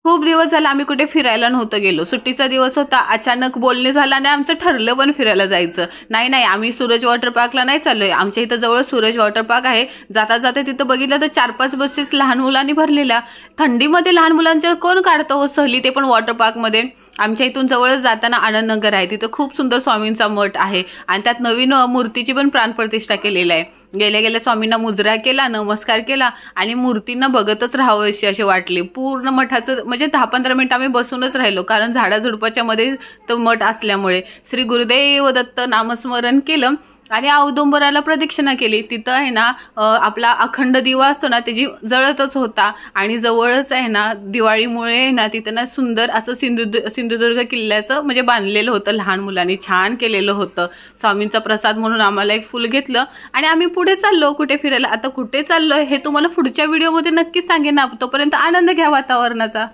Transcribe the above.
खूप दिवस झाला आम्ही कुठे फिरायला नव्हतं गेलो। सुट्टीचा दिवस होता, अचानक बोलणे झालं आणि आमचं ठरलं पण फिरायला जायचं। नाही आम्ही सूरज वॉटर पार्कला नाही चाललोय, आमच्या इथं जवळ सूरज वॉटर पार्क आहे। जाता जाता तिथं बघितलं तर 4-5 बसेस लहान मुलांनी भरलेल्या। थंडीमध्ये लहान मुलांच्या कोण काढतं हो सहली, ते पण वॉटर पार्कमध्ये। आमच्या इथून जवळच जाताना आनंद नगर आहे, तिथं खूप सुंदर स्वामींचा मठ आहे आणि त्यात नवीन मूर्तीची पण प्राणप्रतिष्ठा केलेली आहे। गेल्या स्वामींना मुजरा केला, नमस्कार केला आणि मूर्तींना बघतच राहावं असे वाटले। पूर्ण मठाचं म्हणजे 10-15 मिनिट आम्ही बसूनच राहिलो, कारण झाडाझुडपाच्या मध्ये तो मठ असल्यामुळे। श्री गुरुदेव दत्त नामस्मरण केलं आणि औदुंबराला प्रदक्षिणा केली। तिथं आहे ना आपला अखंड दिवा असतो ना, त्याची जळतच होता आणि जवळच आहे ना दिवाळीमुळे ना तिथं ना सुंदर असं सिंधुदुर्ग किल्ल्याचं म्हणजे बांधलेलं होतं, लहान मुलांनी छान केलेलं होतं। स्वामींचा प्रसाद म्हणून आम्हाला एक फुल घेतलं आणि आम्ही पुढे चाललो कुठे फिरायला। आता कुठे चाललोय हे तुम्हाला पुढच्या व्हिडिओमध्ये नक्की सांगेन ना, तोपर्यंत आनंद घ्या वातावरणाचा।